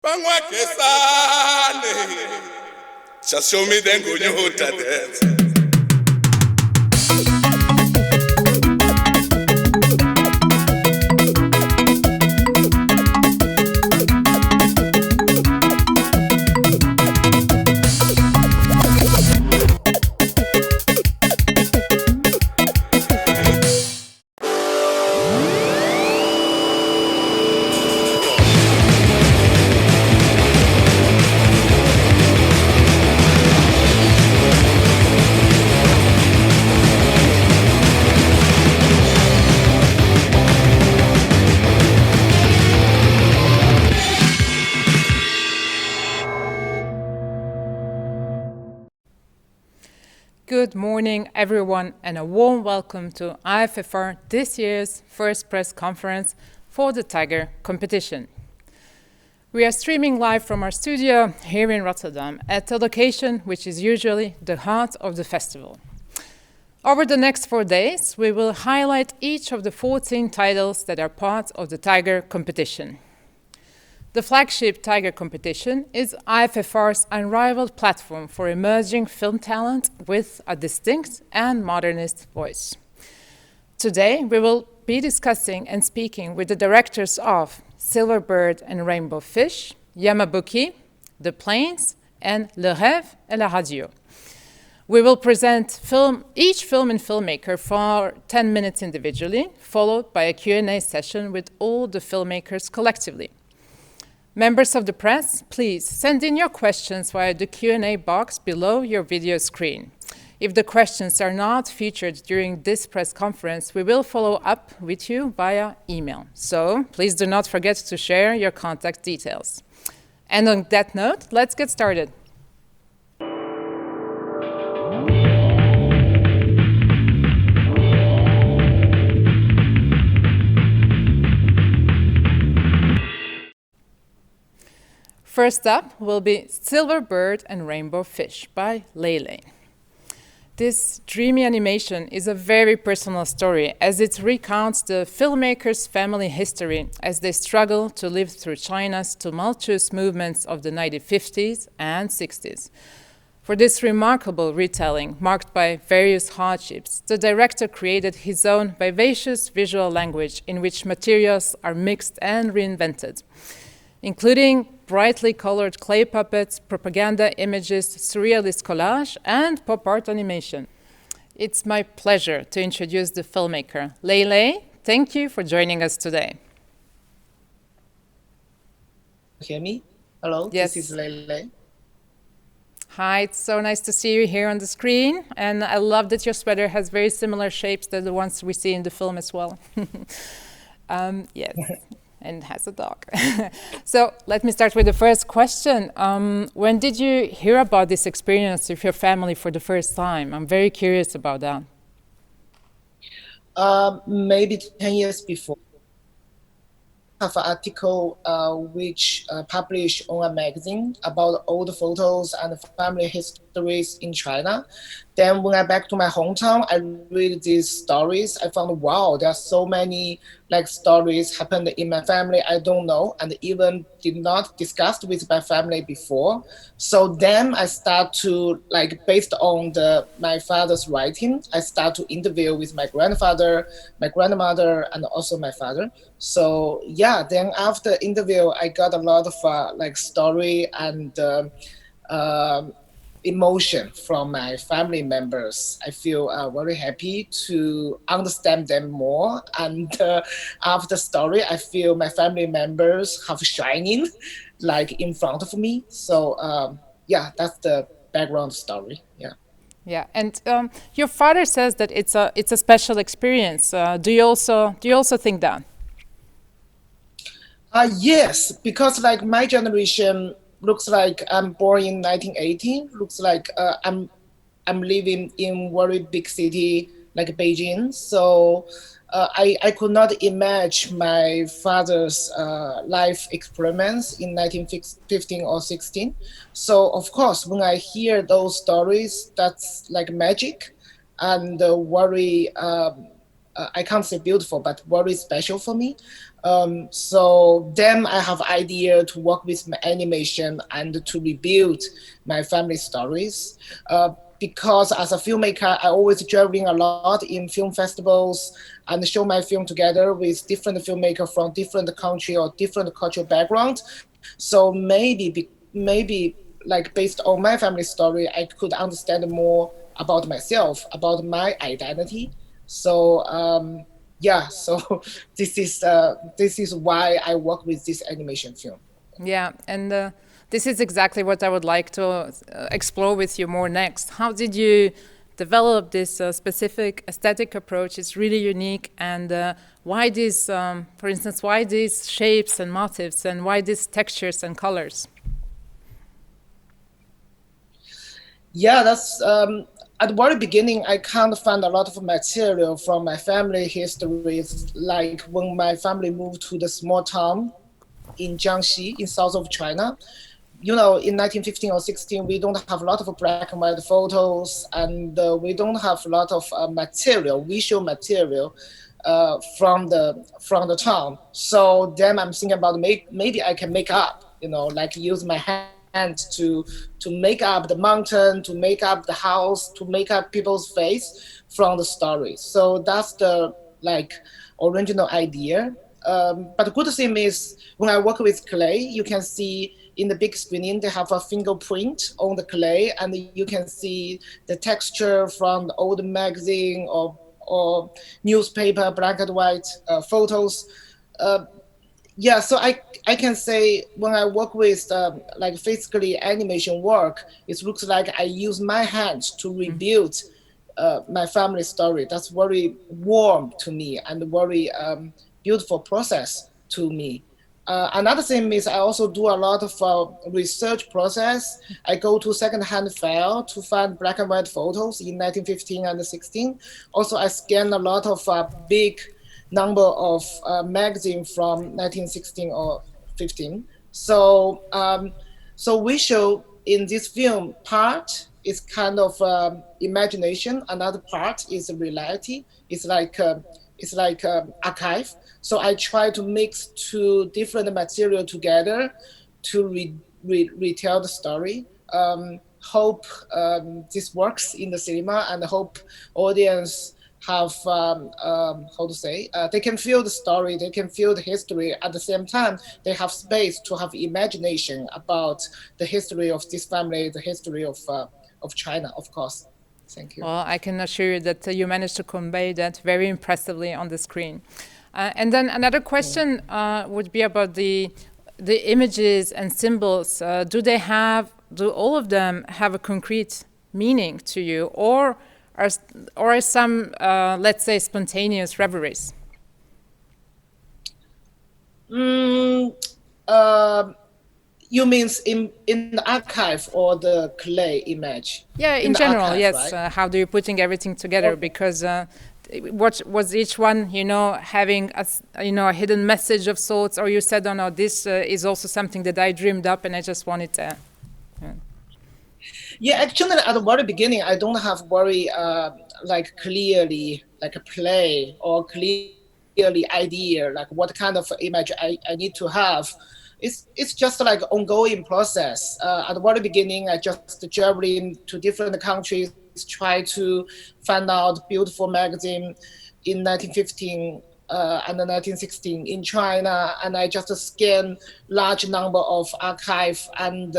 Just show me then go you dance. Good morning, everyone, and a warm welcome to IFFR this year's first press conference for the Tiger competition. We are streaming live from our studio here in Rotterdam at a location which is usually the heart of the festival. Over the next 4 days, we will highlight each of the 14 titles that are part of the Tiger competition. The flagship Tiger competition is IFFR's unrivaled platform for emerging film talent with a distinct and modernist voice. Today, we will be discussing and speaking with the directors of Silver Bird and Rainbow Fish, Yamabuki, The Plains, and Le Rêve et la Radio. We will present each film and filmmaker for 10 minutes individually, followed by a Q&A session with all the filmmakers collectively. Members of the press, please send in your questions via the Q&A box below your video screen. If the questions are not featured during this press conference, we will follow up with you via email. So please do not forget to share your contact details. And on that note, let's get started. First up will be Silver Bird and Rainbow Fish by Lei Lei. This dreamy animation is a very personal story as it recounts the filmmaker's family history as they struggle to live through China's tumultuous movements of the 1950s and 60s. For this remarkable retelling, marked by various hardships, the director created his own vivacious visual language in which materials are mixed and reinvented, including brightly colored clay puppets, propaganda images, surrealist collage, and pop art animation. It's my pleasure to introduce the filmmaker, Lei Lei. Thank you for joining us today. Hear me? Hello, Yes. This is Lei Lei. Hi, it's so nice to see you here on the screen, and I love that your sweater has very similar shapes to the ones we see in the film as well. Yes. And has a dog. So let me start with the first question. When did you hear about this experience with your family for the first time? I'm very curious about that. Maybe 10 years before. I have an article which published on a magazine about old photos and family histories in China. Then when I back to my hometown, I read these stories. I found, wow, there are so many stories happened in my family I don't know and even did not discuss with my family before. So then I start to, based on my father's writing, I start to interview with my grandfather, my grandmother, and also my father. So yeah, then after interview, I got a lot of story and emotion from my family members. I feel very happy to understand them more. And after story, I feel my family members have shining in front of me. So yeah, that's the background story. Yeah. Yeah, and your father says that it's a special experience. Do you also think that? Yes, because my generation looks like I'm born in 1980. Looks like I'm living in very big city like Beijing. So I could not imagine my father's life experiments in 1915 or 16. So of course, when I hear those stories, that's like magic and very I can't say beautiful, but very special for me. So then I have idea to work with my animation and to rebuild my family stories. Because as a filmmaker, I always traveling a lot in film festivals and show my film together with different filmmakers from different country or different cultural background. So maybe like based on my family story, I could understand more about myself, about my identity. So yeah, so this is why I work with this animation film. Yeah, and this is exactly what I would like to explore with you more next. How did you develop this specific aesthetic approach? It's really unique, and why these, for instance, why these shapes and motifs, and why these textures and colors? Yeah, that's at the very beginning. I can't find a lot of material from my family histories. Like when my family moved to the small town in Jiangxi, in south of China. You know, in 1915 or 16, we don't have a lot of black and white photos, and we don't have a lot of material, visual material from the town. So then I'm thinking about maybe I can make up, like use my hands to make up the mountain, to make up the house, to make up people's face from the story. So that's the like original idea. But the good thing is when I work with clay, you can see in the big screening they have a fingerprint on the clay, and you can see the texture from the old magazine or newspaper black and white photos. Uh, yeah, so I can say when I work with like physically animation work, it looks like I use my hands to rebuild my family story. That's very warm to me and very beautiful process to me. Another thing is I also do a lot of research process. I go to secondhand file to find black and white photos in 1915 and 16. Also, I scan a lot of big number of magazine from 1916 or 15. So we show in this film part is kind of imagination. Another part is reality. It's like archive. So I try to mix two different material together to retell the story. Hope this works in the cinema, and hope audience have how to say they can feel the story, they can feel the history. At the same time, they have space to have imagination about the history of this family, the history of China, of course. Thank you. Well, I can assure you that you managed to convey that very impressively on the screen. And then another question would be about the images and symbols. Do all of them have a concrete meaning to you, or are some, let's say, spontaneous reveries? Mm, uh, you means in the archive or the clay image? Yeah, In in the general, archive, yes. right? How do you putting everything together? Okay. Because what was each one, having a hidden message of sorts, or you said, oh no, this is also something that I dreamed up and I just wanted to. Yeah. Yeah, actually, at the very beginning, I don't have very like clearly like a play or clearly idea like what kind of image I need to have. It's just like ongoing process. At the very beginning, I just traveling to different countries, try to find out beautiful magazine in 1915 and 1916 in China, and I just scan large number of archive and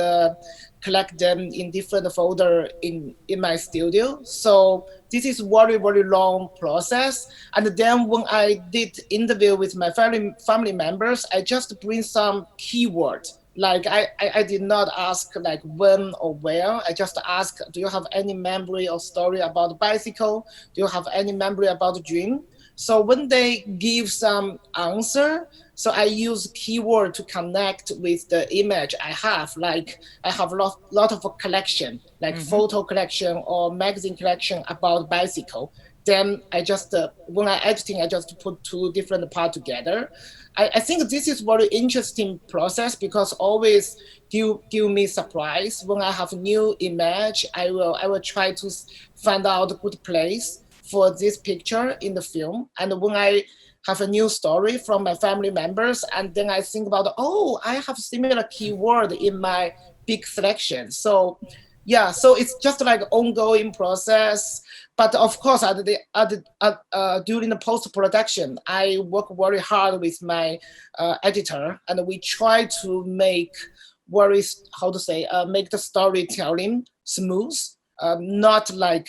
collect them in different folder in my studio. So this is very long process. And then when I did interview with my family members, I just bring some keyword. Like I did not ask like when or where. I just ask, do you have any memory or story about bicycle? Do you have any memory about dream? So when they give some answer, so I use keyword to connect with the image I have. Like I have lot of a collection, like photo collection or magazine collection about bicycle. Then I just when I editing, I just put two different part together. I think this is very interesting process because always give me surprise when I have new image. I will try to find out a good place for this picture in the film. And when I have a new story from my family members, and then I think about, oh, I have similar keyword in my big selection. So yeah, so it's just like ongoing process. But of course, during the post-production, I work very hard with my editor, and we try to make make the storytelling smooth, not like,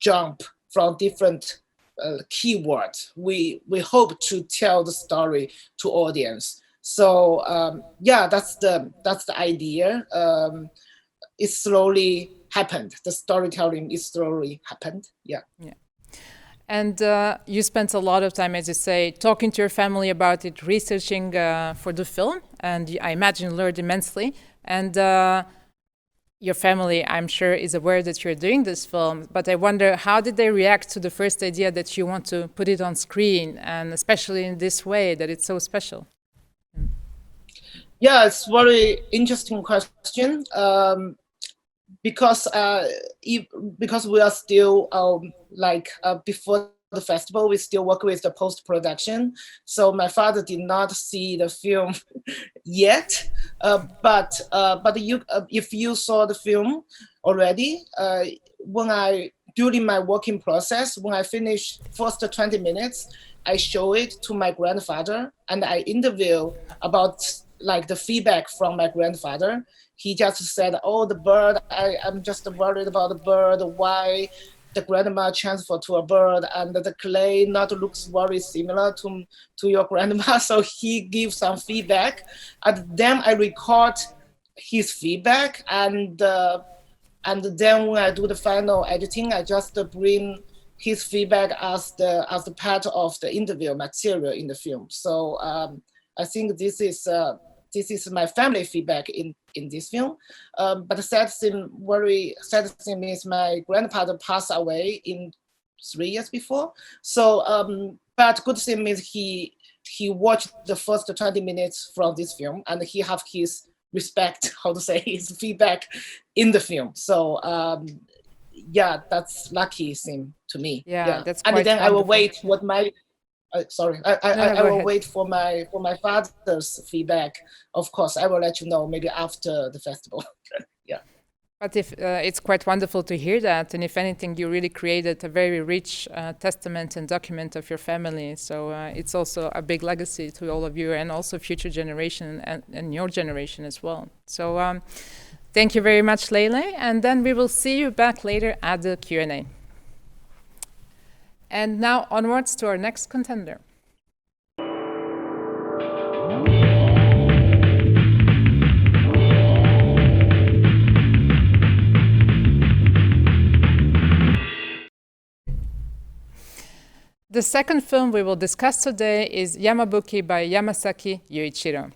jump from different keywords. We hope to tell the story to audience. So yeah, that's the idea. It slowly happened. The storytelling is slowly happened. Yeah. Yeah. And you spent a lot of time, as you say, talking to your family about it, researching for the film, and I imagine learned immensely. And your family, I'm sure, is aware that you're doing this film, but I wonder, how did they react to the first idea that you want to put it on screen, and especially in this way, that it's so special? Yeah, it's very interesting question. Because we are still before the festival, we still work with the post-production. So my father did not see the film yet. But if you saw the film already, during my working process, when I finish first 20 minutes, I show it to my grandfather, and I interview about like the feedback from my grandfather. He just said, oh, the bird, I'm just worried about the bird, why the grandma transferred to a bird, and the clay not looks very similar to your grandma. So he gives some feedback, and then I record his feedback, and then when I do the final editing, I just bring his feedback as the part of the interview material in the film. So I think this is my family feedback in this film. But the very sad thing is my grandfather passed away in 3 years before. So, but good thing is he watched the first 20 minutes from this film, and he have his his feedback in the film. So yeah, that's lucky thing to me. Yeah, that's and quite then wonderful. I will wait what my I will wait for my father's feedback. Of course, I will let you know maybe after the festival. Yeah. But if it's quite wonderful to hear that, and if anything, you really created a very rich testament and document of your family. So it's also a big legacy to all of you, and also future generation and your generation as well. So thank you very much, Lei Lei, and then we will see you back later at the Q&A. And now onwards to our next contender. The second film we will discuss today is Yamabuki by Yamasaki Juichiro.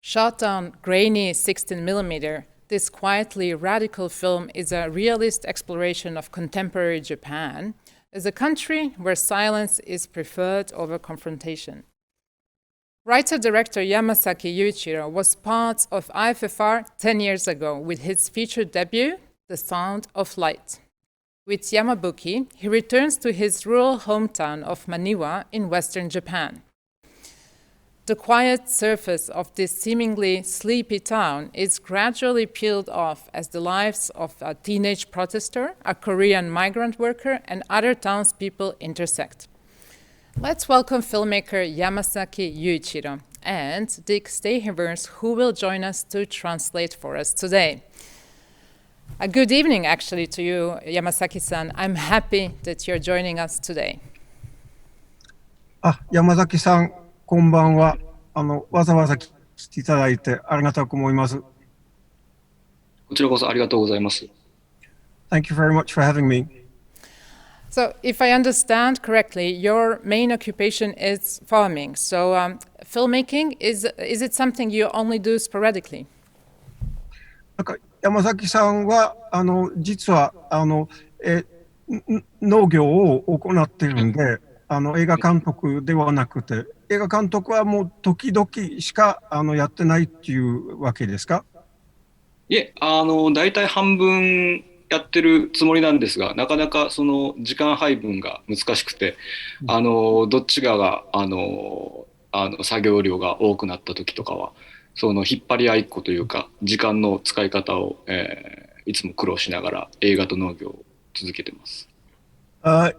Shot on grainy 16mm, this quietly radical film is a realist exploration of contemporary Japan as a country where silence is preferred over confrontation. Writer-director Yamasaki Juichiro was part of IFFR 10 years ago with his feature debut, The Sound of Light. With Yamabuki, he returns to his rural hometown of Maniwa in western Japan. The quiet surface of this seemingly sleepy town is gradually peeled off as the lives of a teenage protester, a Korean migrant worker, and other townspeople intersect. Let's welcome filmmaker Yamasaki Juichiro and Dick Stayhivers, who will join us to translate for us today. A good evening, actually, to you, Yamasaki-san. I'm happy that you're joining us today. 山崎さん、こんばんは。わざわざ来ていただいてありがたく思います。こちらこそありがとうございます。Thank you very much for having me. So, if I understand correctly, your main occupation is farming. So, filmmaking, is it something you only do sporadically? なんか山崎さんは実は農業を行っているんで、映画監督ではなくて、映画監督はもう時々しかやってないっていうわけですか？いえ、大体半分やってるつもりなんですが、なかなかその時間配分が難しくて、どっちが作業量が多くなった時とかは、その引っ張り合いっこというか、時間の使い方を、いつも苦労しながら映画と農業を続けてます。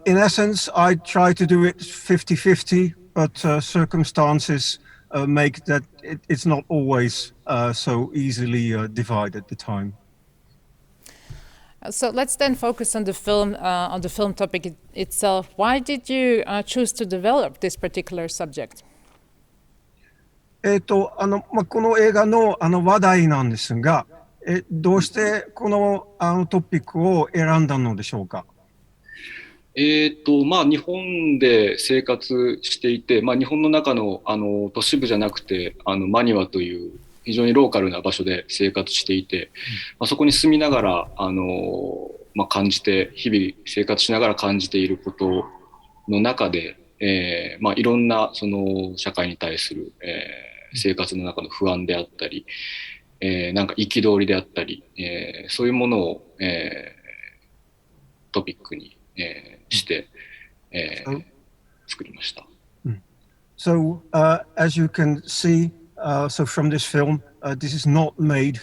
In essence, I try to do it 50-50, but circumstances make that it's not always so easily divided the time. So let's then focus on the film topic itself. Why did you choose to develop this particular subject? この映画の話題なんですが、どうしてこのトピックを選んだのでしょうか。日本で生活していて、日本の中の都市部じゃなくてマニワという非常にローカルな場所で生活していて、そこに住みながら感じて日々生活しながら感じていることの中で、いろんなその社会に対する、生活の中の不安であったり、なんか憤りであったり、そういうものを、トピックに、して、作りました。So, as you can see, so from this film, this is not made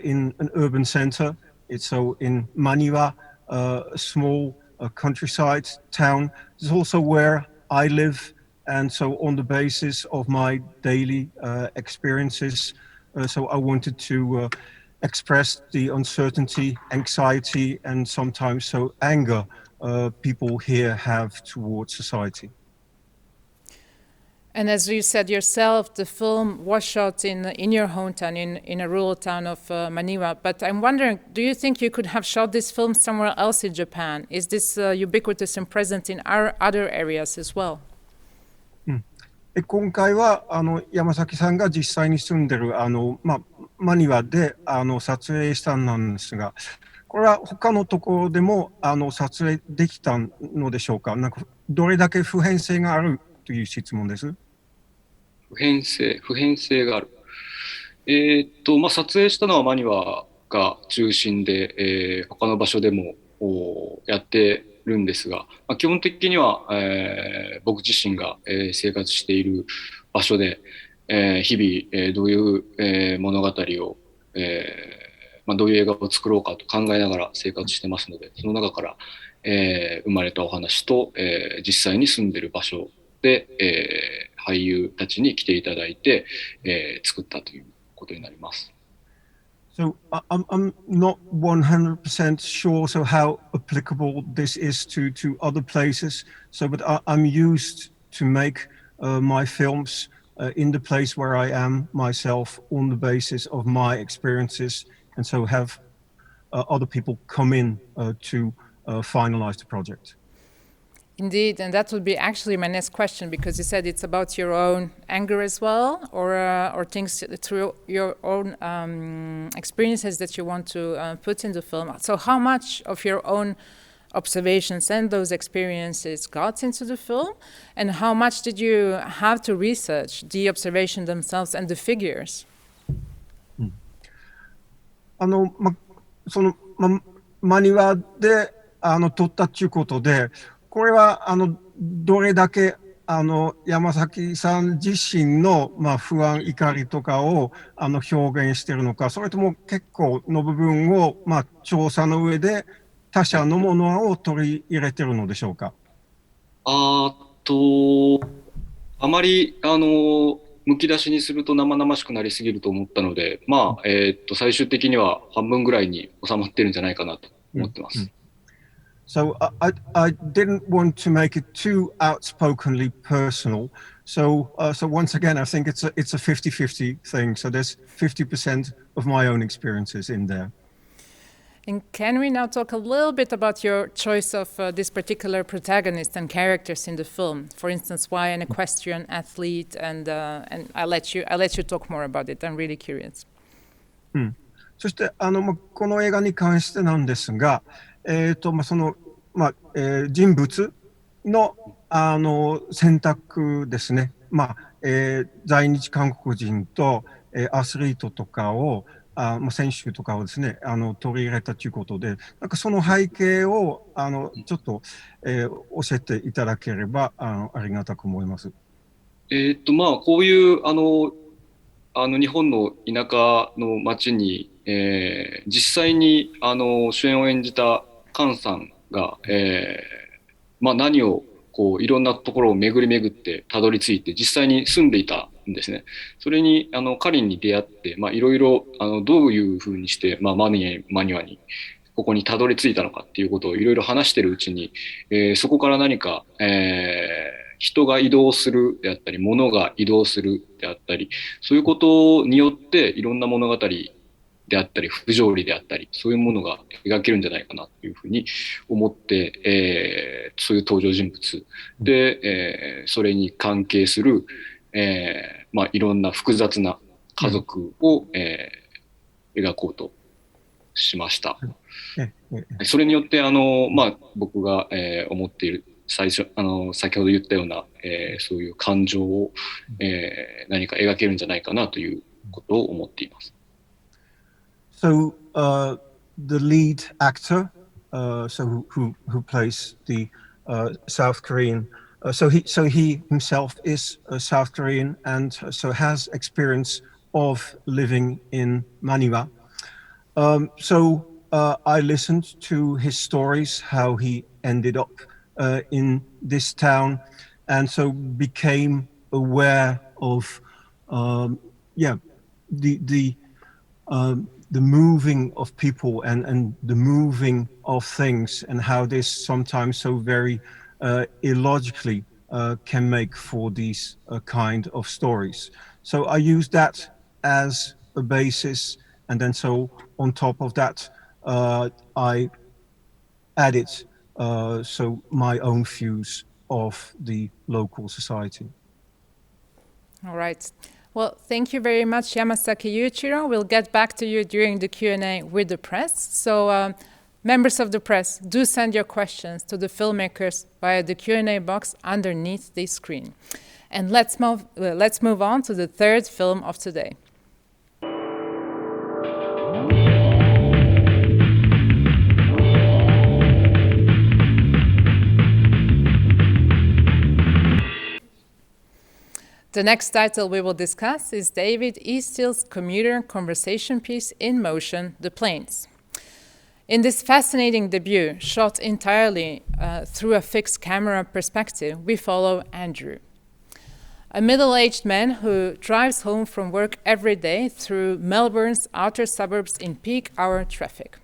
in an urban center. It's so in Maniwa, a small countryside town. It's also where I live, and so on the basis of my daily experiences, so I wanted to express the uncertainty, anxiety, and sometimes so anger people here have towards society. And as you said yourself, the film was shot in your hometown, in a rural town of Maniwa. But I'm wondering, do you think you could have shot this film somewhere else in Japan? Is this ubiquitous and present in our other areas as well? 今回は山崎さんが実際に住んでるマニワで撮影したんなんですが、これは他のところでも撮影できたのでしょうか。なんかどれだけ普遍性があるという質問です。普遍性がある。撮影したのはマニワが中心で、他の場所でもやってるんですが、基本的には、僕自身が、生活している場所で、日々、どういう、物語を、どういう映画を作ろうかと考えながら生活してますので、その中から、生まれたお話と、実際に住んでいる場所で、俳優たちに来ていただいて、作ったということになります。So I'm not 100% sure so how applicable this is to other places. So, but I'm used to make my films in the place where I am myself on the basis of my experiences, and so have other people come in to finalize the project. Indeed, and that would be actually my next question, because you said it's about your own anger as well, or things through your own experiences that you want to put in the film. So how much of your own observations and those experiences got into the film, and how much did you have to research the observation themselves and the figures? マニュアで撮ったということで、これはどれだけ山崎さん自身の不安、怒りとかを表現しているのか、それとも結構の部分を調査の上で他者のものを取り入れているのでしょうか。あまりむき出しにすると生々しくなりすぎると思ったので、最終的には半分ぐらいに収まってるんじゃないかなと思ってます。So I didn't want to make it too outspokenly personal. So once again, I think it's a 50-50 thing. So there's 50% of my own experiences in there. And can we now talk a little bit about your choice of this particular protagonist and characters in the film? For instance, why an equestrian athlete? And I'll let you talk more about it. I'm really curious. そしてこの映画に関してなんですが、その人物の選択ですね。在日韓国人とアスリートとかを選手とかをですね、取り入れたということで、なんかその背景を、ちょっと、教えていただければ、ありがたく思います。まあ、こういう、日本の田舎の町に、実際に、主演を演じた菅さんが、まあ、何を、こう、いろんなところを巡り巡ってたどり着いて、実際に住んでいたんですね。それに、彼に出会って、まあ、いろいろ、どういうふうにして、まあ、マニュアに、ここにたどり着いたのかっていうことをいろいろ話してるうちに、そこから何か、人が移動するであったり、物が移動するであったり、そういうことによっていろんな物語であったり、不条理であったり、そういうものが描けるんじゃないかなというふうに思って、そういう登場人物で、それに関係する、まあ、いろんな複雑な家族を、描こうとしました。それによって、まあ、僕が、思っている先ほど言ったような、そういう感情を、何か描けるんじゃないかなということを思っています。So the lead actor, so who plays the South Korean, so he himself is South Korean and so has experience of living in Manila. So I listened to his stories, how he ended up in this town, and so became aware of the moving of people and the moving of things, and how this sometimes so very illogically can make for these kind of stories. So I use that as a basis, and then so on top of that I added so my own views of the local society. All right. Well, thank you very much, Yamasaki Juichiro. We'll get back to you during the Q&A with the press. So members of the press, do send your questions to the filmmakers via the Q&A box underneath the screen. And let's move on to the third film of today. The next title we will discuss is David Easteal's commuter conversation piece in motion, The Planes. In this fascinating debut, shot entirely through a fixed camera perspective, we follow Andrew, a middle-aged man who drives home from work every day through Melbourne's outer suburbs in peak hour traffic.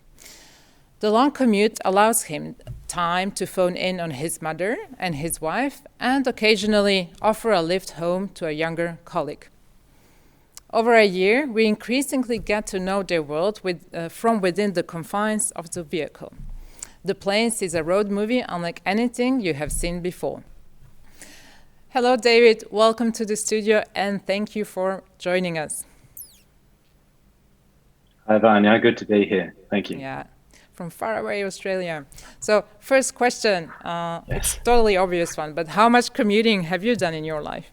The long commute allows him time to phone in on his mother and his wife and occasionally offer a lift home to a younger colleague. Over a year, we increasingly get to know their world from within the confines of the vehicle. The Planes is a road movie unlike anything you have seen before. Hello, David. Welcome to the studio, and thank you for joining us. Hi, Vanya. Good to be here. Thank you. Yeah, from far away Australia. So, first question. It's totally obvious one, but how much commuting have you done in your life?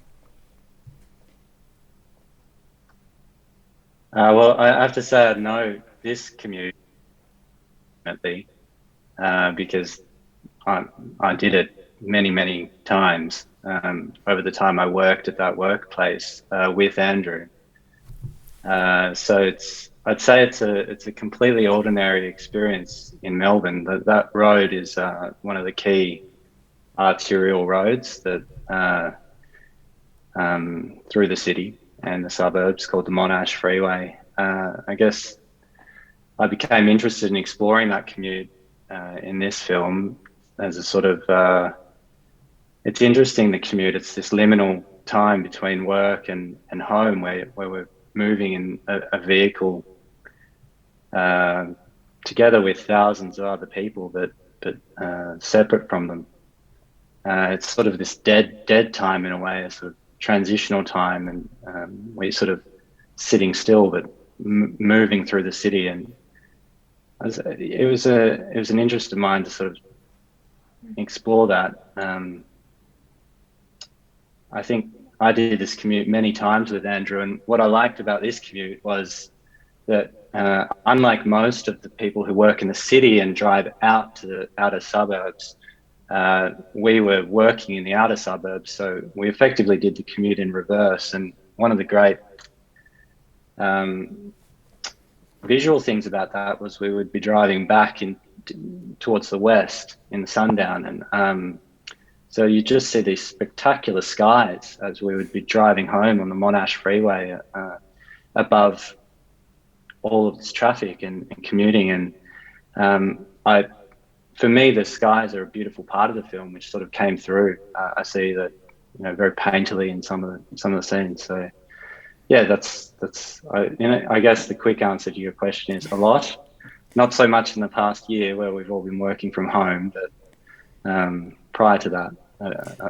Well, I have to say I know this commute because I did it many, many times over the time I worked at that workplace with Andrew. So I'd say it's a completely ordinary experience in Melbourne. That road is one of the key arterial roads that through the city and the suburbs, called the Monash Freeway. I guess I became interested in exploring that commute in this film as a sort of, it's interesting, the commute. It's this liminal time between work and home where we're moving in a vehicle together with thousands of other people, but separate from them. It's sort of this dead time in a way, a sort of transitional time, and we're sort of sitting still but moving through the city. And it was an interest of mine to sort of explore that. I think I did this commute many times with Andrew, and what I liked about this commute was that unlike most of the people who work in the city and drive out to the outer suburbs, we were working in the outer suburbs, so we effectively did the commute in reverse. And one of the great visual things about that was we would be driving back towards the west in the sundown, and so you just see these spectacular skies as we would be driving home on the Monash freeway above all of this traffic and commuting. And for me, the skies are a beautiful part of the film, which sort of came through. I see that, very painterly in some of the scenes. So yeah, that's I guess the quick answer to your question is a lot. Not so much in the past year where we've all been working from home, but prior to that,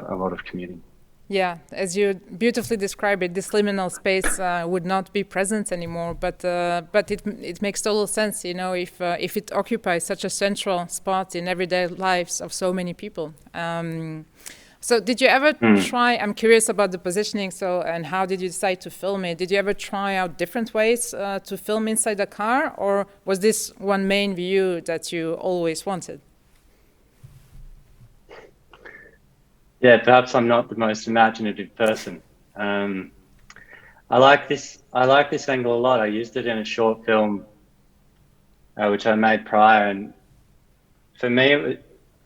a lot of commuting. Yeah, as you beautifully describe it, this liminal space would not be present anymore. But it makes total sense, if it occupies such a central spot in everyday lives of so many people. So did you ever try? I'm curious about the positioning. And how did you decide to film it? Did you ever try out different ways to film inside a car, or was this one main view that you always wanted? Yeah, perhaps I'm not the most imaginative person. I like this angle a lot. I used it in a short film, which I made prior, and for me,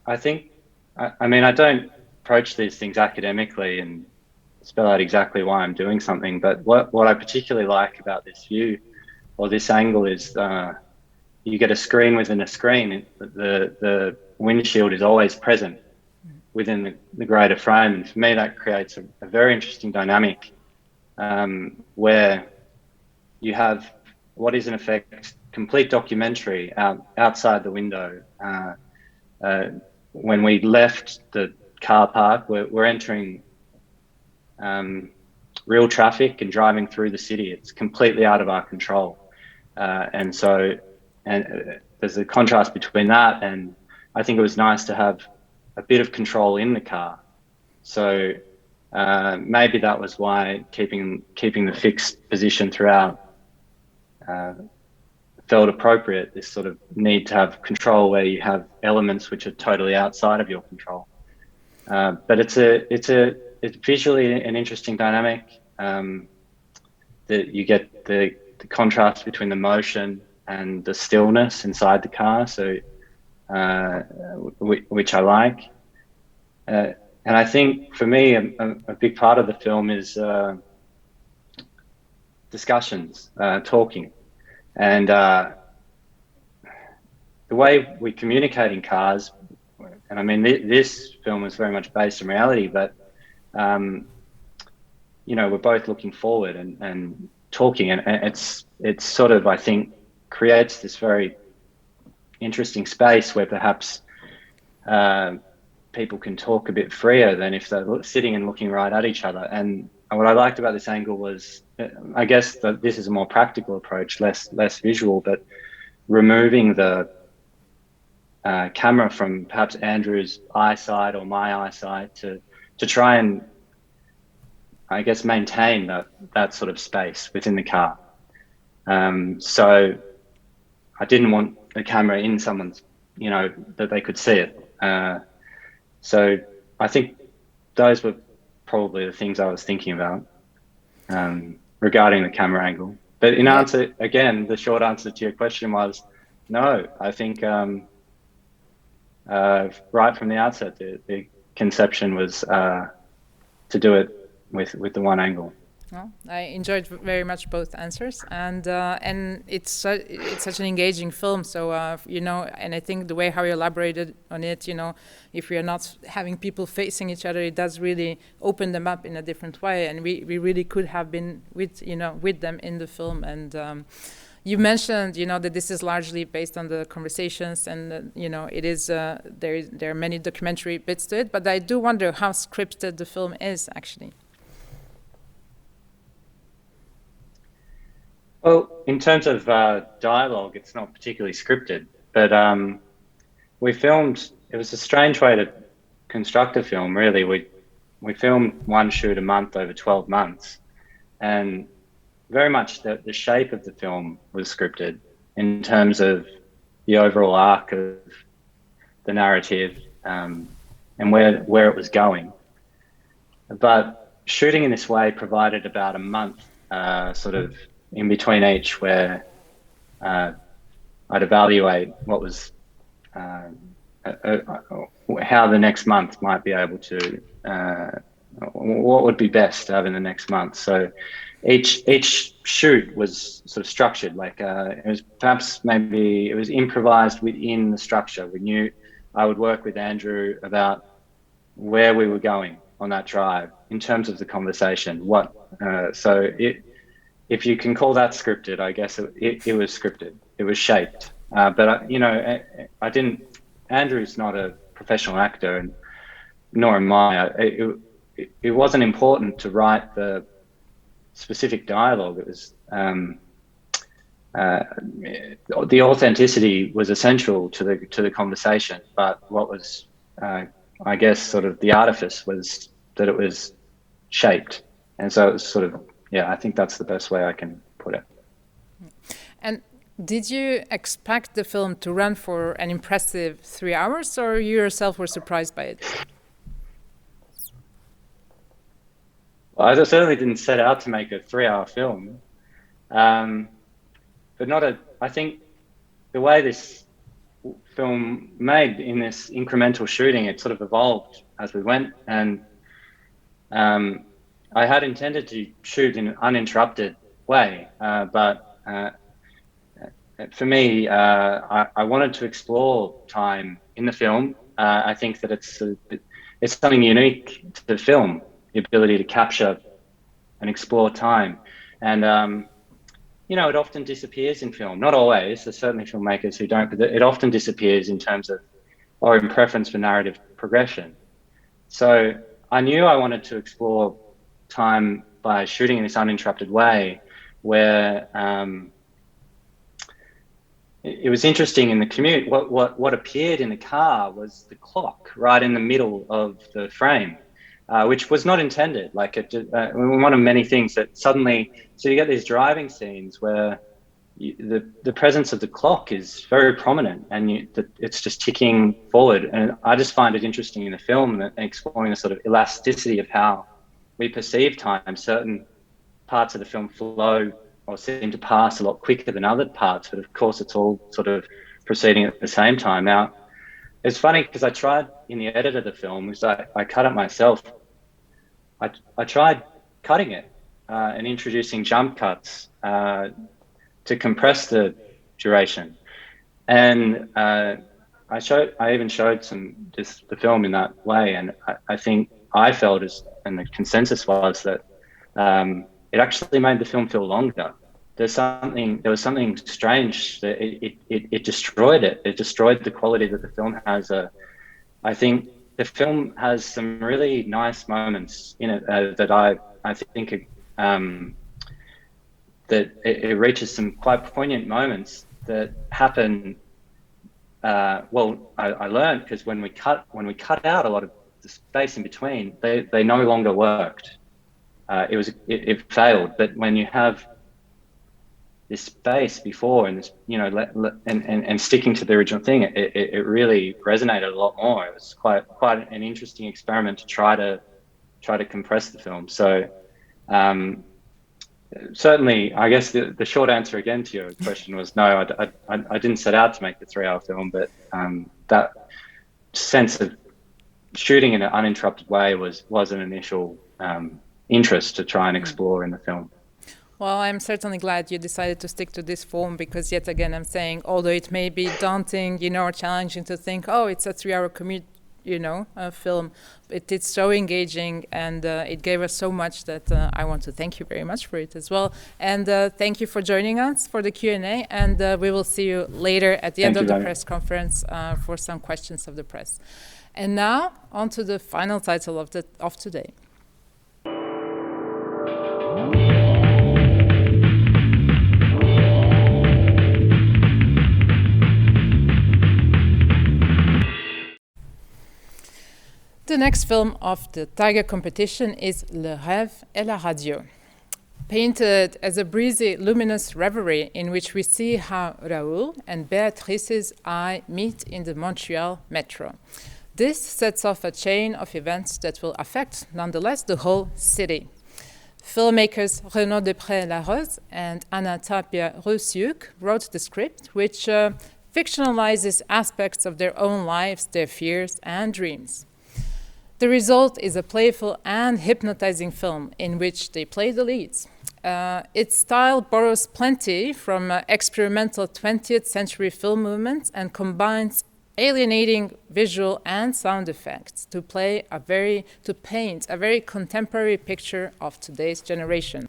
I think, I don't approach these things academically and spell out exactly why I'm doing something, but what I particularly like about this view or this angle is you get a screen within a screen. The windshield is always present within the greater frame, and for me that creates a very interesting dynamic where you have what is in effect complete documentary outside the window. When we left the car park, we're entering real traffic and driving through the city. It's completely out of our control, and there's a contrast between that, and I think it was nice to have a bit of control in the car. So maybe that was why keeping the fixed position throughout felt appropriate, this sort of need to have control where you have elements which are totally outside of your control. But it's visually an interesting dynamic, that you get the contrast between the motion and the stillness inside the car. So which I like. And I think for me, a big part of the film is discussions, talking. And the way we communicate in cars, and I mean, this film is very much based on reality, but, we're both looking forward and talking, and it's sort of, I think, creates this very interesting space where perhaps people can talk a bit freer than if they're sitting and looking right at each other. And what I liked about this angle was, I guess that this is a more practical approach, less visual, but removing the camera from perhaps Andrew's eyesight or my eyesight to try and, I guess, maintain that sort of space within the car. So I didn't want the camera in someone's, that they could see it. So I think those were probably the things I was thinking about regarding the camera angle. But in answer, again, the short answer to your question was no. I think right from the outset, the conception was to do it with the one angle. Well, I enjoyed very much both answers, and it's such an engaging film. So and I think the way how you elaborated on it, if we are not having people facing each other, it does really open them up in a different way, and we really could have been with them in the film. And you mentioned that this is largely based on the conversations, and it is there are many documentary bits to it. But I do wonder how scripted the film is actually. Well, in terms of dialogue, it's not particularly scripted, but we filmed. It was a strange way to construct a film, really. We filmed one shoot a month over 12 months, and very much the shape of the film was scripted in terms of the overall arc of the narrative and where it was going. But shooting in this way provided about a month sort of in between each where I'd evaluate what was how the next month might be able to what would be best to have in the next month. So each shoot was sort of structured, like it was perhaps maybe it was improvised within the structure. We knew I would work with Andrew about where we were going on that drive in terms of the conversation. If you can call that scripted, I guess it was scripted. It was shaped. But I didn't. Andrew's not a professional actor, and nor am I. It wasn't important to write the specific dialogue. It was the authenticity was essential to the conversation. But what was, I guess, sort of the artifice was that it was shaped, and so it was sort of, yeah. I think that's the best way I can put it. And did you expect the film to run for an impressive 3 hours, or you yourself were surprised by it? Well, I certainly didn't set out to make a 3-hour film, but I think the way this film made in this incremental shooting, it sort of evolved as we went, and I had intended to shoot in an uninterrupted way, but for me, I wanted to explore time in the film. I think that it's something unique to the film, the ability to capture and explore time. And, it often disappears in film. Not always. There's certainly filmmakers who don't, but it often disappears in terms of, or in preference for narrative progression. So I knew I wanted to explore time by shooting in this uninterrupted way where, it was interesting in the commute. What appeared in the car was the clock right in the middle of the frame, which was not intended. Like one of many things that suddenly, so you get these driving scenes where the presence of the clock is very prominent, and it's just ticking forward. And I just find it interesting in the film and exploring the sort of elasticity of how we perceive time. Certain parts of the film flow or seem to pass a lot quicker than other parts, but of course it's all sort of proceeding at the same time. Now, it's funny because I tried in the edit of the film, because I cut it myself, I tried cutting it and introducing jump cuts to compress the duration. And I even showed the film in that way, and I think I felt and the consensus was that it actually made the film feel longer. There was something strange that it destroyed it. It destroyed the quality that the film has. I think the film has some really nice moments in it that I think that it reaches some quite poignant moments that happen. I learned because when we cut out a lot of the space in between, they no longer worked. It failed. But when you have this space before and this, and sticking to the original thing, it really resonated a lot more. It was quite an interesting experiment to try to compress the film. So certainly, I guess the short answer again to your question was no. I didn't set out to make the 3-hour film, but that sense of shooting in an uninterrupted way was an initial interest to try and explore in the film. Well, I'm certainly glad you decided to stick to this form, because yet again, I'm saying, although it may be daunting, or challenging to think, it's a 3-hour commute, a film, it's so engaging, and it gave us so much that I want to thank you very much for it as well. And thank you for joining us for the Q&A, and we will see you later at the end of the press conference for some questions of the press. And now, on to the final title of today. The next film of the Tiger competition is Le Rêve et la radio. painted as a breezy, luminous reverie in which we see how Raoul and Béatrice's eye meet in the Montreal metro. This sets off a chain of events that will affect, nonetheless, the whole city. Filmmakers Renaud Després-Larose and Tapia Rousiouk wrote the script, which fictionalizes aspects of their own lives, their fears and dreams. The result is a playful and hypnotizing film in which they play the leads. Its style borrows plenty from experimental 20th century film movements and combines alienating visual and sound effects to paint a very contemporary picture of today's generation.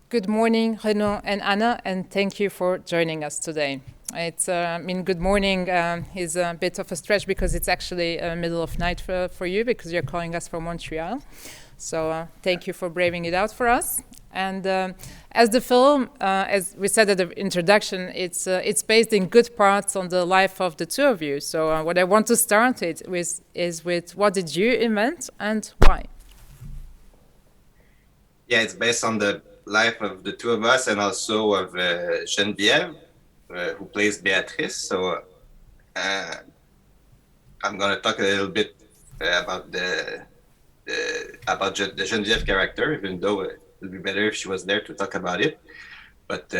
Good morning, Renaud and Anna, and thank you for joining us today. Good morning is a bit of a stretch because it's actually middle of night for you because you're calling us from Montreal. So thank you for braving it out for us. And as the film, as we said at the introduction, it's based in good parts on the life of the two of you. So what I want to start it with is with what did you invent and why? Yeah, it's based on the life of the two of us and also of Geneviève, who plays Béatrice. So I'm going to talk a little bit about the Geneviève character, even though it would be better if she was there to talk about it. But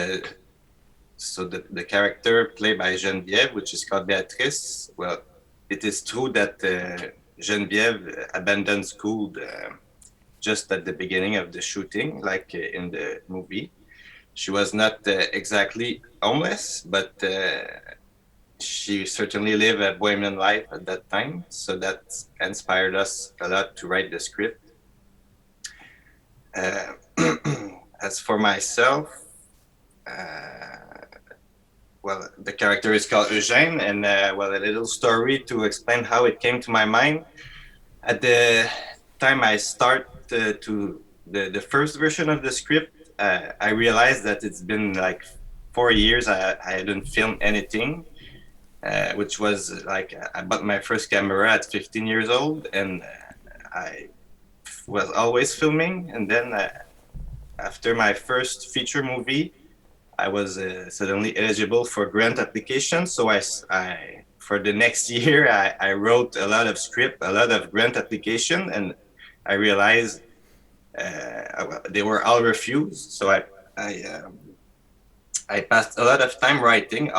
so the character played by Geneviève, which is called Béatrice, well, it is true that Geneviève abandoned school just at the beginning of the shooting, like in the movie. She was not exactly homeless, but she certainly lived a bohemian life at that time. So that inspired us a lot to write the script. As for myself, well, the character is called Eugène, and well, a little story to explain how it came to my mind. At the time I start to the first version of the script, I realized that it's been like 4 years I hadn't filmed anything, which was like I bought my first camera at 15 years old, and I was always filming. And then after my first feature movie, I was suddenly eligible for grant application. So I for the next year, I wrote a lot of script, a lot of grant application, and I realized they were all refused. So I passed a lot of time writing.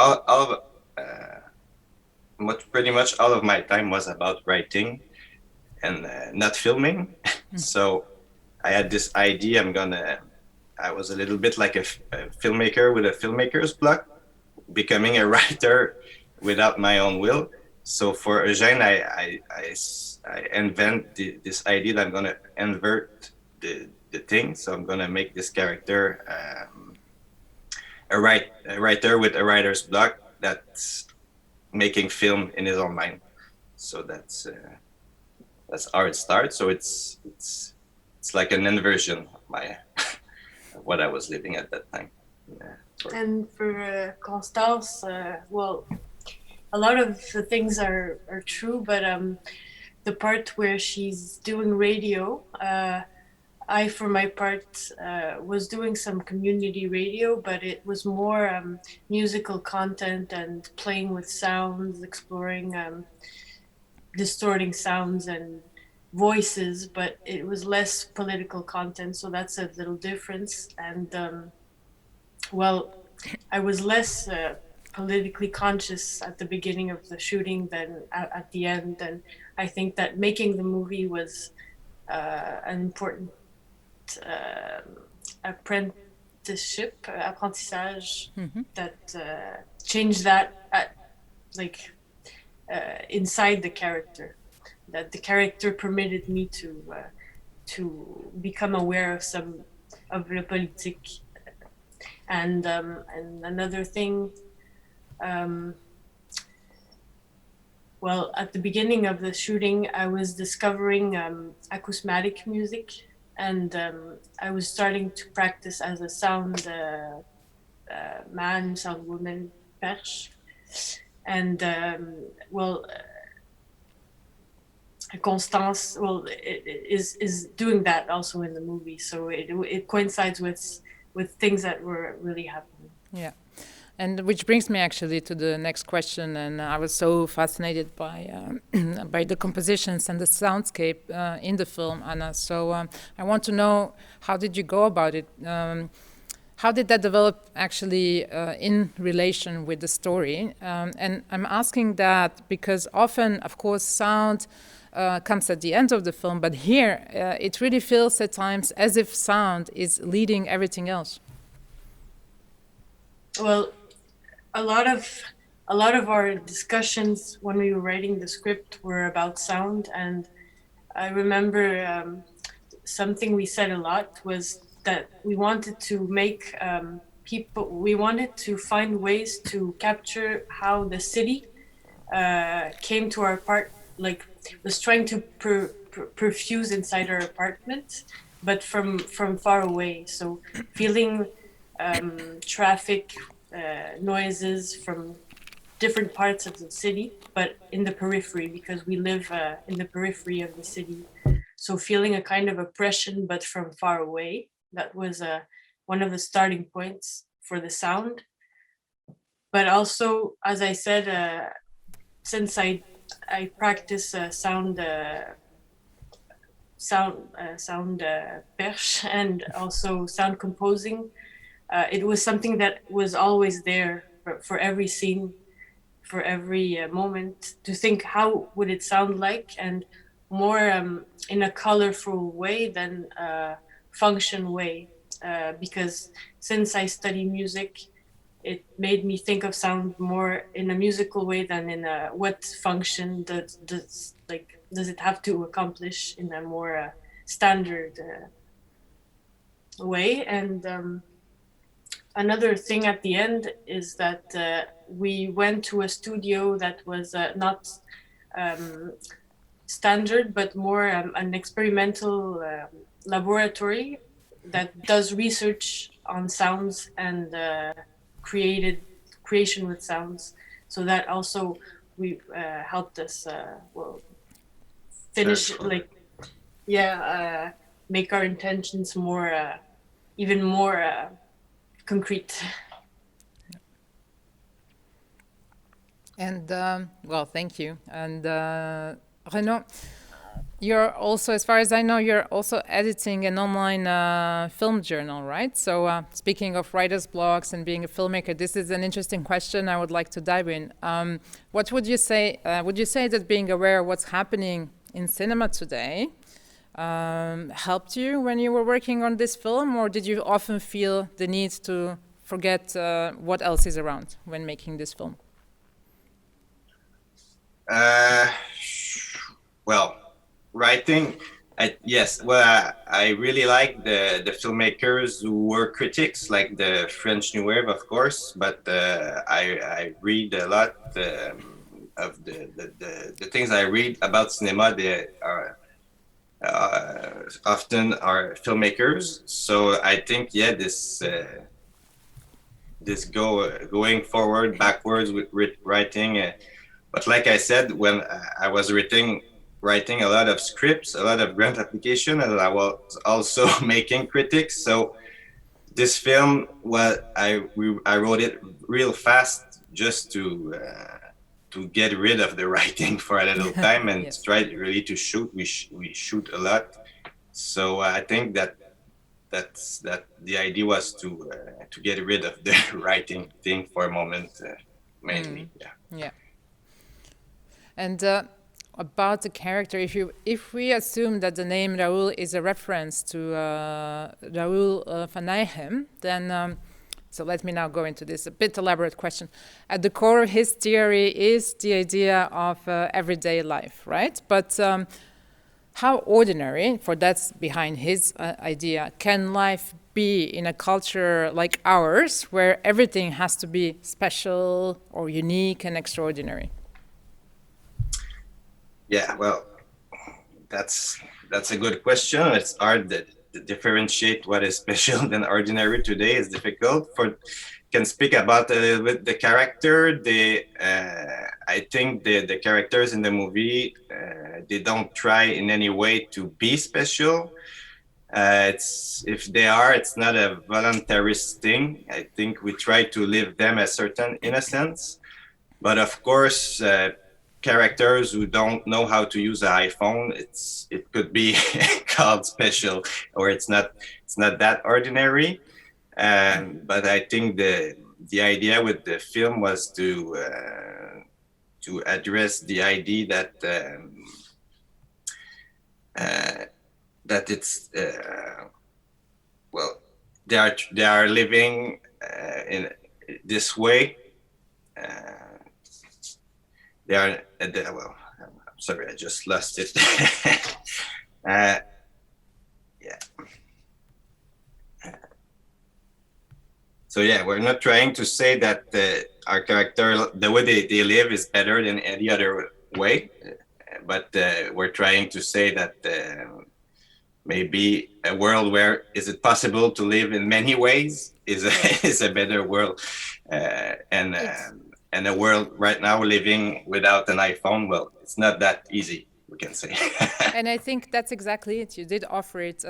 Pretty much all of my time was about writing and not filming. So I had this idea. I was a little bit like a filmmaker with a filmmaker's block, becoming a writer without my own will. So for Eugène, I invent this idea that I'm going to invert the thing. So I'm going to make this character a writer with a writer's block that's making film in his own mind. So that's how it starts. So it's like an inversion of my what I was living at that time. And for Constance, well, a lot of the things are true, but the part where she's doing radio, I, for my part, was doing some community radio, but it was more musical content and playing with sounds, exploring distorting sounds and voices, but it was less political content, so that's a little difference. And well, I was less politically conscious at the beginning of the shooting than at the end, and I think that making the movie was an important apprentissage that changed that inside the character, that the character permitted me to become aware of some of the politique. And another thing, well, at the beginning of the shooting, I was discovering acousmatic music, and I was starting to practice as a sound man, sound woman, perche. And well, Constance, well, is doing that also in the movie. So it coincides with things that were really happening. Yeah. And which brings me actually to the next question. And I was so fascinated by by the compositions and the soundscape in the film, Anna. So I want to know, how did you go about it? How did that develop actually in relation with the story? And I'm asking that because often, of course, sound comes at the end of the film, but here it really feels at times as if sound is leading everything else. Well, a lot of our discussions when we were writing the script were about sound, and I remember something we said a lot was that we wanted to make we wanted to find ways to capture how the city came to our like was trying to perfuse inside our apartment, but from far away. So feeling traffic noises from different parts of the city, but in the periphery, because we live in the periphery of the city. So feeling a kind of oppression, but from far away. That was one of the starting points for the sound. But also, as I said, since I practice sound perche and also sound composing, it was something that was always there for every scene, for every moment, to think how would it sound like, and more in a colorful way than function way, because since I study music, it made me think of sound more in a musical way than in a what function does it have to accomplish in a more standard way. And another thing at the end is that we went to a studio that was not standard, but more an experimental laboratory that does research on sounds and creation with sounds. So that also helped us finish, make our intentions more even more concrete. And well, thank you. And Renaud, you're also, as far as I know, you're also editing an online film journal, right? So speaking of writer's blocks and being a filmmaker, this is an interesting question I would like to dive in. What would you say? Would you say that being aware of what's happening in cinema today helped you when you were working on this film, or did you often feel the need to forget what else is around when making this film? Well, writing, yes. Well, I really like the filmmakers who were critics, like the French New Wave, of course. But I read a lot of the things I read about cinema. They are often are filmmakers. So I think, yeah, this going forward, backwards with writing. But like I said, when I was writing a lot of scripts, a lot of grant application, and I was also making critics. So this film, I wrote it real fast just to get rid of the writing for a little time and yes. try really to shoot. We shoot a lot. So I think that the idea was to get rid of the writing thing for a moment, mainly. Yeah. And about the character, if we assume that the name Raoul is a reference to Raoul van Nijhem, then so let me now go into this a bit elaborate question. At the core of his theory is the idea of everyday life, right? But how ordinary, for that's behind his idea, can life be in a culture like ours, where everything has to be special or unique and extraordinary? Yeah, well, that's a good question. It's hard differentiate what is special than ordinary today is difficult. Can speak about a little bit the character. I think the characters in the movie, they don't try in any way to be special. It's if they are, it's not a voluntarist thing. I think we try to live them a certain innocence, but of course, characters who don't know how to use an iPhone, it could be called special, or it's not that ordinary. But I think the idea with the film was to address the idea that it's well, they are living in this way. They are well. I'm sorry, I just lost it. Yeah. So yeah, we're not trying to say that our character, the way they live, is better than any other way, but we're trying to say that maybe a world where is it possible to live in many ways is a better world, and a world right now living without an iPhone, well, it's not that easy, we can say. And I think that's exactly it. You did offer it,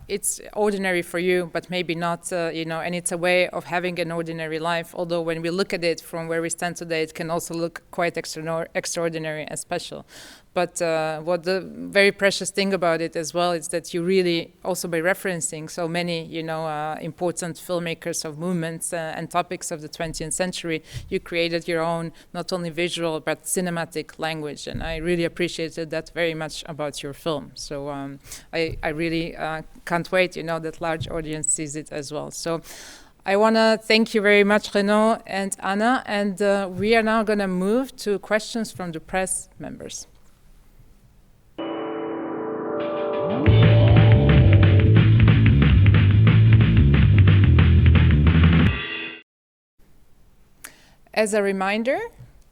it's ordinary for you, but maybe not, and it's a way of having an ordinary life. Although when we look at it from where we stand today, it can also look quite extraordinary and special. But what the very precious thing about it as well is that you really, also by referencing so many, important filmmakers of movements and topics of the 20th century, you created your own, not only visual, but cinematic language. And I really appreciated that very much about your film. So I really can't wait, that large audience sees it as well. So I want to thank you very much, Renaud and Anna. And we are now going to move to questions from the press members. As a reminder,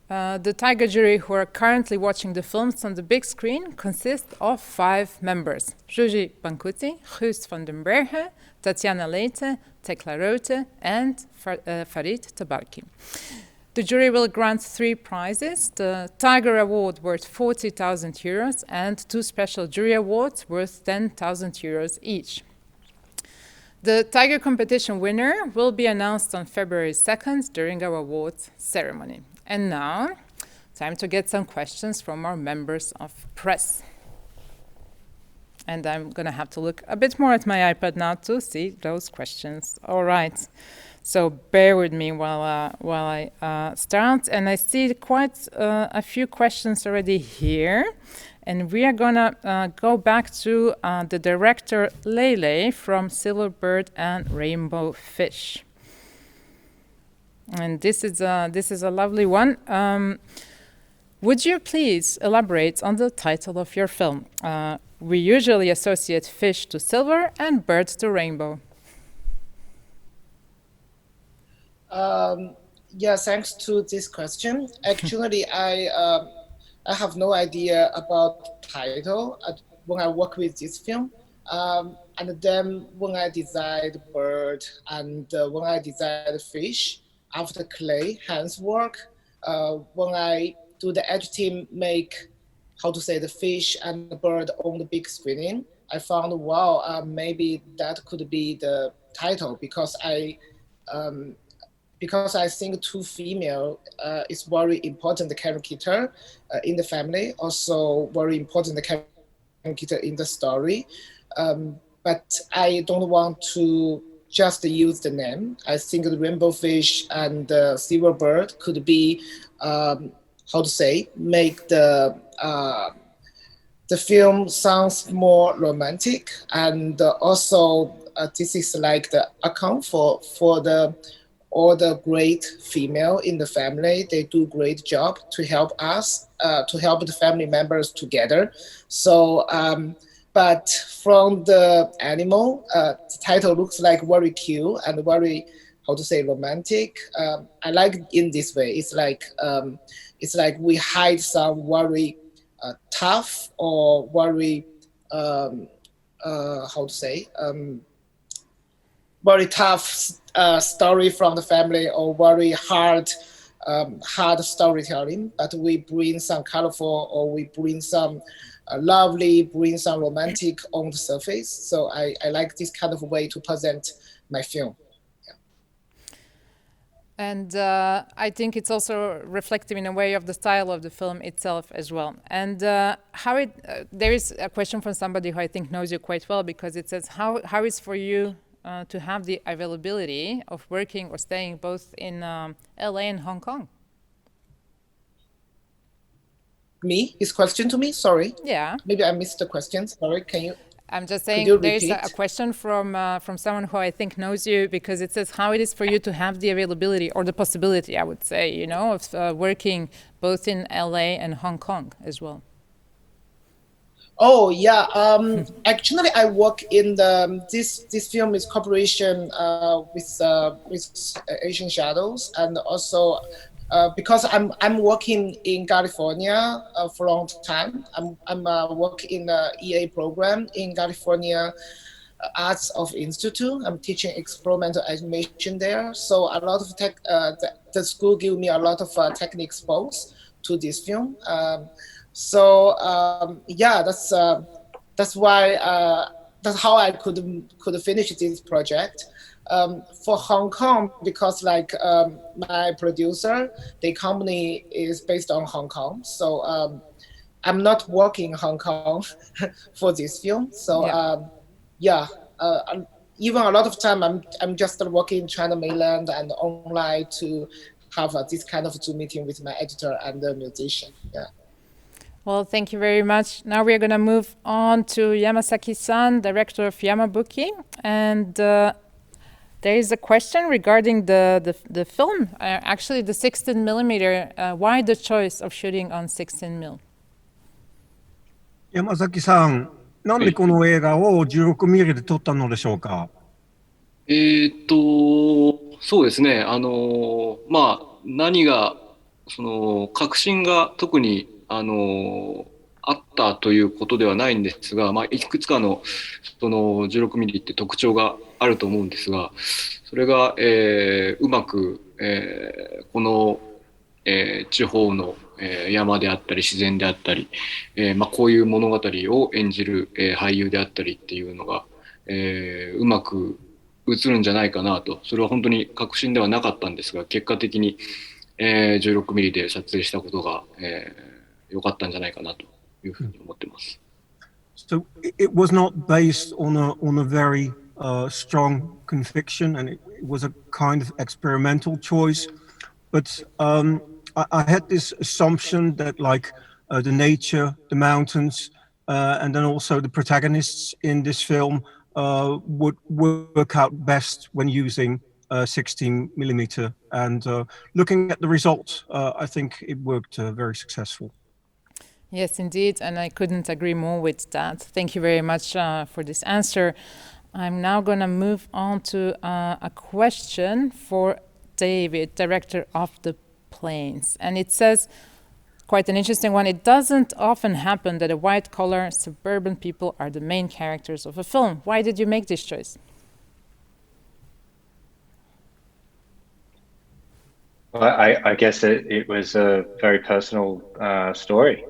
the Tiger jury who are currently watching the films on the big screen consists of 5 members: Juji Bankuti, Guus van den Berge, Tatiana Leite, Tekla Rote, and Farid Tabarki. The jury will grant 3 prizes: the Tiger Award worth 40,000 euros and 2 special jury awards worth 10,000 euros each. The Tiger competition winner will be announced on February 2nd during our awards ceremony. And now, time to get some questions from our members of press. And I'm going to have to look a bit more at my iPad now to see those questions. All right. So bear with me while I start. And I see quite a few questions already here. And we are going to go back to the director Lei Lei from Silverbird and Rainbow Fish. And this is a lovely one. Would you please elaborate on the title of your film? We usually associate fish to silver and birds to rainbow. Yeah, thanks to this question. Actually, I have no idea about title when I work with this film. And then when I design bird and when I design fish, after Clay hands work, when I do the editing, make the fish and the bird on the big screen, I found, wow, maybe that could be the title, because I think 2 female is very important character in the family, also very important character in the story. But I don't want to just use the name. I think the rainbow fish and the silver bird could be, make the film sounds more romantic, and also this is like the account for all the great female in the family. They do great job to help us, to help the family members together. So, but from the animal, the title looks like very cute and very, romantic. I like in this way. It's like we hide some very tough or very how to say, very tough story from the family or very hard storytelling, but we bring some colorful or we bring some lovely, bring some romantic on the surface. So I like this kind of way to present my film. And I think it's also reflective in a way of the style of the film itself as well. And there is a question from somebody who I think knows you quite well, because it says, how is for you to have the availability of working or staying both in LA and Hong Kong? Me? His question to me? Sorry. Yeah. Maybe I missed the question. Sorry. Can you? I'm just saying there's a question from someone who I think knows you, because it says how it is for you to have the availability or the possibility, I would say, of working both in LA and Hong Kong as well. Oh yeah, actually I work in this film is cooperation with Asian Shadows, and also because I'm working in California for a long time. I'm working in the EA program in California Arts of Institute. I'm teaching experimental animation there. So a lot of the school give me a lot of technical exposed to this film. Yeah, that's why that's how I could finish this project. For Hong Kong, because my producer, the company is based on Hong Kong, so I'm not working in Hong Kong for this film. So even a lot of time I'm just working in China mainland and online to have this kind of Zoom meeting with my editor and the musician. Yeah. Well, thank you very much. Now we're going to move on to Yamasaki-san, director of Yamabuki. And there is a question regarding the film, actually the 16 millimeter. Why the choice of shooting on 16 mil? 山崎さん、なんでこの映画を16ミリで撮ったのでしょうか。そうですね。何が確信が特にあったということではないんですが、いくつかの16ミリって特徴があると思うんですが、それが、うまく、この、地方の、山であったり自然であったり、こういう物語を演じる、俳優であったりっていうのが、うまく映るんじゃないかなと。それは本当に確信ではなかったんですが、結果的に、16ミリで撮影したことが、良かったんじゃないかなというふうに思ってます。So it was not based on a very strong conviction, and it was a kind of experimental choice. But I had this assumption that the nature, the mountains, and then also the protagonists in this film would work out best when using 16 millimeter. And looking at the results, I think it worked very successful. Yes, indeed, and I couldn't agree more with that. Thank you very much for this answer. I'm now going to move on to a question for David, director of The Plains. And it says, quite an interesting one, it doesn't often happen that a white-collar suburban people are the main characters of a film. Why did you make this choice? Well, I guess it was a very personal story.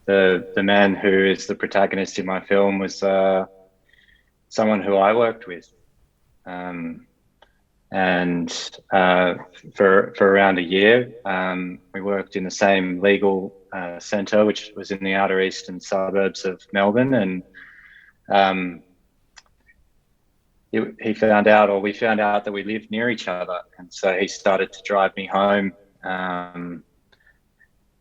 The man who is the protagonist in my film was someone who I worked with, and for around a year, we worked in the same legal centre, which was in the outer eastern suburbs of Melbourne, and we found out that we lived near each other, and so he started to drive me home.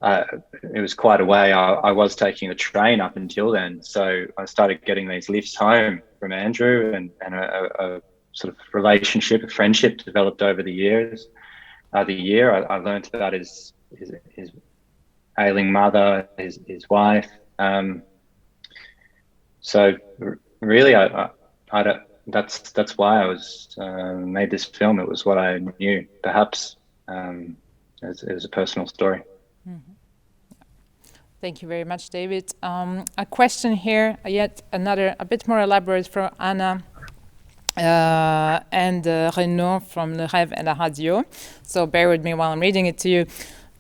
It was quite a way. I was taking the train up until then, so I started getting these lifts home from Andrew, and a sort of relationship, a friendship developed over the years. I learned about his ailing mother, his wife. So really, I don't. That's why I was made this film. It was what I knew. Perhaps it was a personal story. Mm-hmm. Thank you very much, David. A question here, yet another, a bit more elaborate for Anna and Renaud from Le Rêve et la Radio. So bear with me while I'm reading it to you.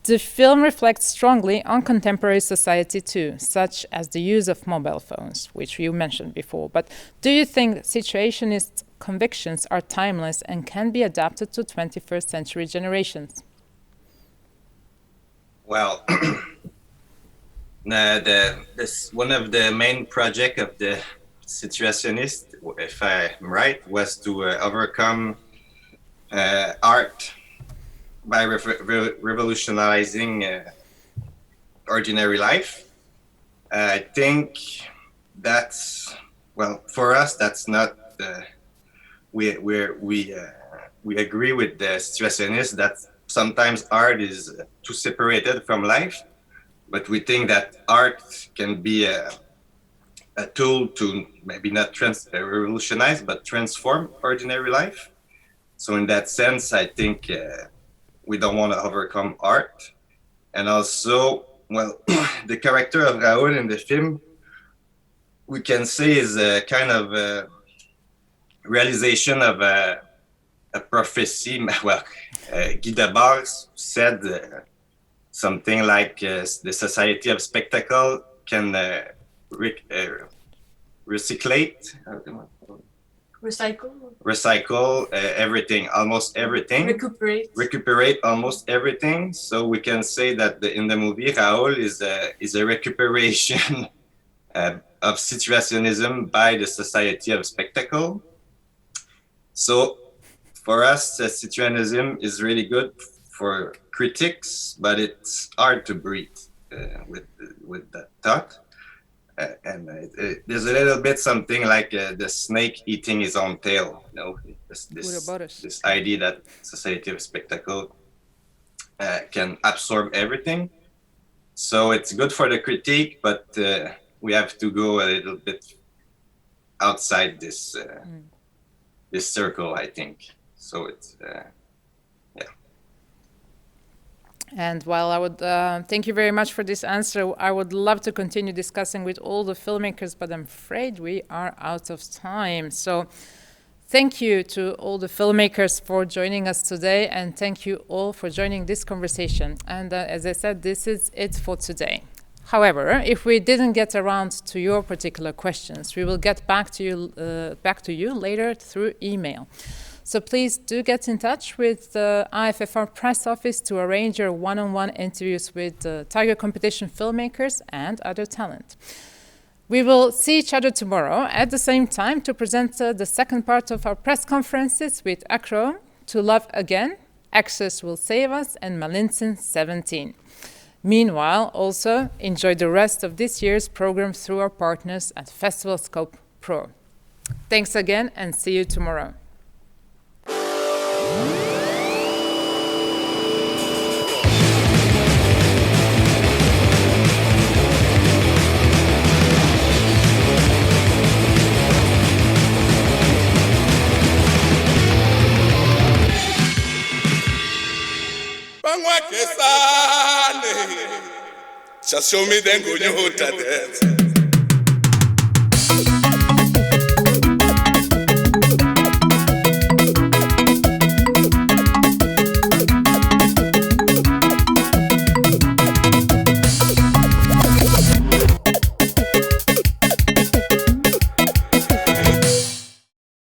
The film reflects strongly on contemporary society too, such as the use of mobile phones, which you mentioned before. But do you think situationist convictions are timeless and can be adapted to 21st century generations? Well, one of the main projects of the situationist, if I'm right, was to overcome art by revolutionizing ordinary life. I think that's, well, for us, that's not, we agree with the situationists that sometimes art is too separated from life, but we think that art can be a tool to maybe not revolutionize, but transform ordinary life. So in that sense, I think we don't want to overcome art. And also, well, the character of Raoul in the film, we can say is a kind of a realization of a prophecy. Well, Guy Debord said something like the society of spectacle can recycle everything, almost everything, recuperate almost everything. So we can say that in the movie, Raoul is a recuperation of situationism by the society of spectacle. So for us, situationism is really good for critics, but it's hard to breathe with that thought. And there's a little bit something like the snake eating his own tail, you know, this idea that society of spectacle can absorb everything. So it's good for the critique, but we have to go a little bit outside this this circle, I think. So it's And while I would thank you very much for this answer, I would love to continue discussing with all the filmmakers, but I'm afraid we are out of time. So thank you to all the filmmakers for joining us today, and thank you all for joining this conversation. And as I said, this is it for today. However, if we didn't get around to your particular questions, we will get back to you later through email. So please do get in touch with the IFFR press office to arrange your one-on-one interviews with the Tiger competition filmmakers and other talent. We will see each other tomorrow at the same time to present the second part of our press conferences with Acro, To Love Again, Access Will Save Us, and Malintzen 17. Meanwhile, also enjoy the rest of this year's program through our partners at Festival Scope Pro. Thanks again and see you tomorrow. Just show me then go Rotterdam.